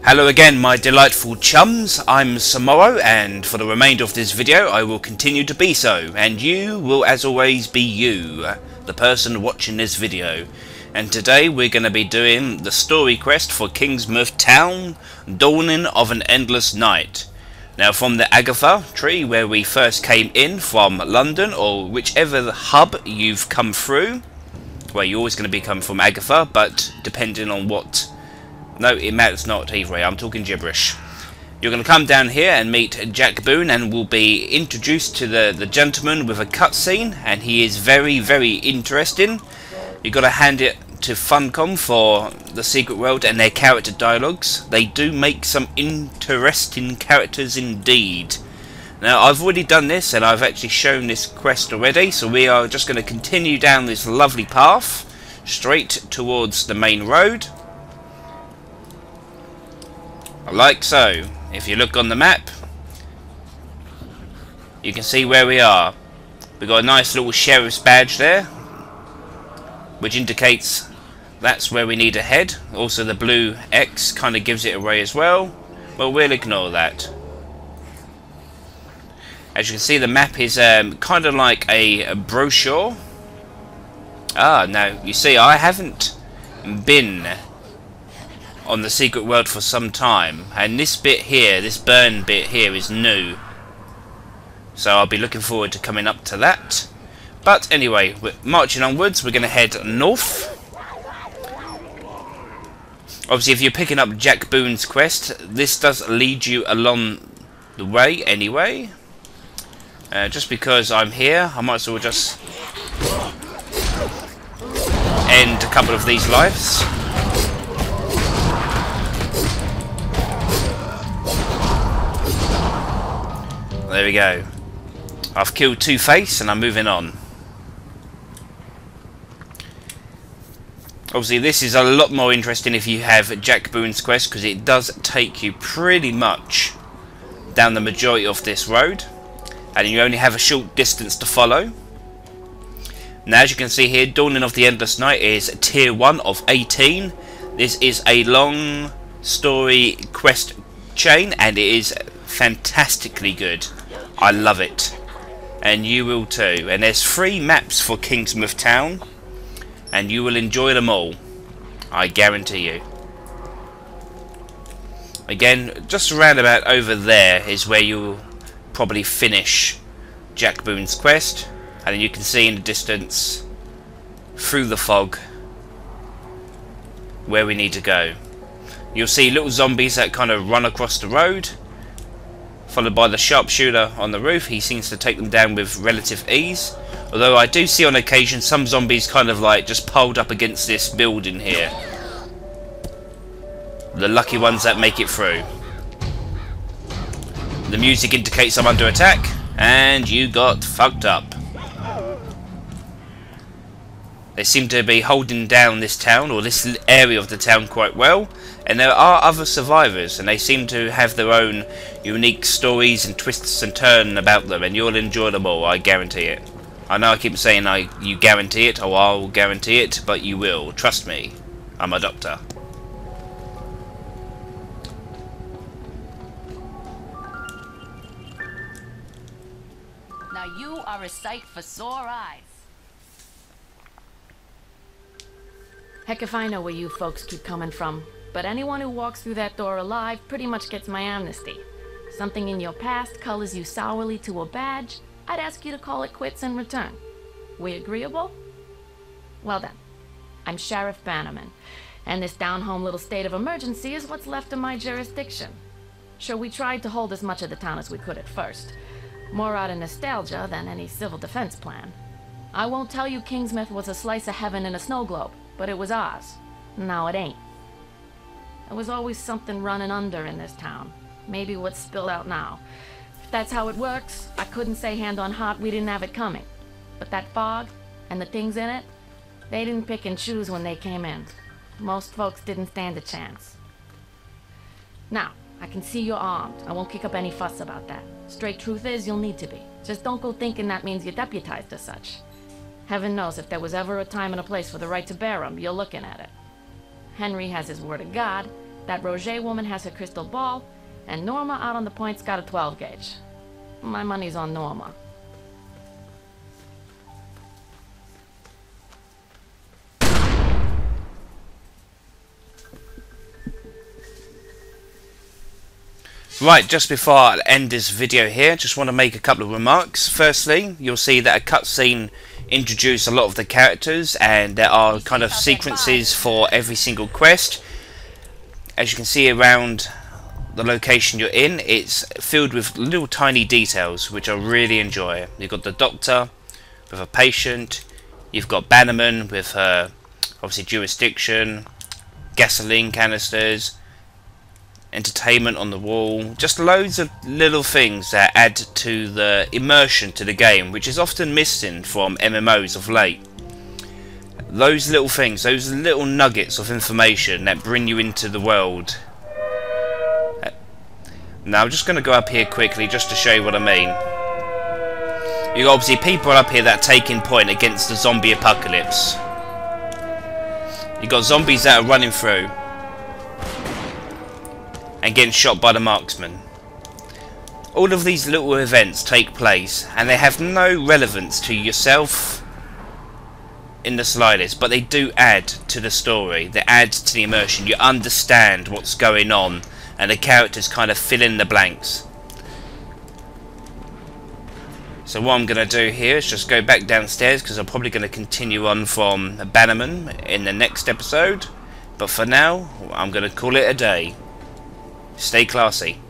Hello again, my delightful chums. I'm Samoro, and for the remainder of this video I will continue to be so, and you will as always be you, the person watching this video. And today we're going to be doing the story quest for Kingsmouth Town, Dawning of an Endless Night. Now, from the Agatha tree where we first came in from London, or whichever hub you've come through, well, you're always going to be coming from Agatha, but depending on what... No, it matters not either way, I'm talking gibberish. You're going to come down here and meet Jack Boone, and we'll be introduced to the gentleman with a cutscene, and he is very, very interesting. You've got to hand it to Funcom for the Secret World and their character dialogues. They do make some interesting characters indeed. Now, I've already done this, and I've actually shown this quest already, so we are just going to continue down this lovely path, straight towards the main road. Like so. If you look on the map, you can see where we are. We've got a nice little sheriff's badge there, which indicates that's where we need to head. Also the blue X kind of gives it away as well, but we'll ignore that. As you can see, the map is kind of like a brochure. Now you see, I haven't been on the Secret World for some time, and this bit here, this burn bit here, is new, so I'll be looking forward to coming up to that. But anyway, we're marching onwards. We're going to head north. Obviously, if you're picking up Jack Boone's quest, this does lead you along the way anyway. Just because I'm here, I might as well just end a couple of these lives. There we go. I've killed Two-Face and I'm moving on. Obviously this is a lot more interesting if you have Jack Boone's quest, because it does take you pretty much down the majority of this road, and you only have a short distance to follow. Now, as you can see here, Dawning of the Endless Night is tier 1 of 18. This is a long story quest chain, and it is fantastically good. I love it, and you will too. And there's 3 maps for Kingsmouth Town, and you will enjoy them all, I guarantee you. Again, just around about over there is where you'll probably finish Jack Boone's quest, and then you can see in the distance through the fog where we need to go. You'll see little zombies that kind of run across the road, followed by the sharpshooter on the roof. He seems to take them down with relative ease, although I do see on occasion some zombies kind of like just piled up against this building here. The lucky ones that make it through. The music indicates I'm under attack, and you got fucked up. They seem to be holding down this town, or this area of the town, quite well, and there are other survivors, and they seem to have their own unique stories and twists and turns about them, and you'll enjoy them all, I guarantee it. I know I keep saying you guarantee it, or I'll guarantee it, but you will. Trust me, I'm a doctor. Now you are a sight for sore eyes. Heck if I know where you folks keep coming from, but anyone who walks through that door alive pretty much gets my amnesty. Something in your past colors you sourly to a badge, I'd ask you to call it quits in return. We agreeable? Well then, I'm Sheriff Bannerman, and this down-home little state of emergency is what's left of my jurisdiction. Sure, we tried to hold as much of the town as we could at first, more out of nostalgia than any civil defense plan. I won't tell you Kingsmouth was a slice of heaven in a snow globe, but it was ours. Now it ain't. There was always something running under in this town. Maybe what's spilled out now. If that's how it works, I couldn't say hand on heart we didn't have it coming. But that fog, and the things in it, they didn't pick and choose when they came in. Most folks didn't stand a chance. Now, I can see you're armed. I won't kick up any fuss about that. Straight truth is, you'll need to be. Just don't go thinking that means you're deputized as such. Heaven knows if there was ever a time and a place for the right to bear 'em, you're looking at it. Henry has his word of God, That Roger woman has her crystal ball, and Norma out on the point's got a 12 gauge. My money's on Norma. Right, just before I end this video here, just want to make a couple of remarks. Firstly, you'll see that a cutscene introduces a lot of the characters, and there are kind of sequences for every single quest. As you can see around the location you're in, it's filled with little tiny details which I really enjoy. You've got the doctor with a patient, you've got Bannerman with her obviously jurisdiction, gasoline canisters, entertainment on the wall, just loads of little things that add to the immersion to the game, which is often missing from MMOs of late. Those little things, those little nuggets of information that bring you into the world. Now I'm just going to go up here quickly just to show you what I mean. You've got obviously people up here that are taking point against the zombie apocalypse. You've got zombies that are running through and getting shot by the marksman. All of these little events take place and they have no relevance to yourself in the slightest, but they do add to the story, they add to the immersion. You understand what's going on and the characters kind of fill in the blanks. So what I'm going to do here is just go back downstairs, because I'm probably going to continue on from Bannerman in the next episode, but for now I'm going to call it a day. Stay classy.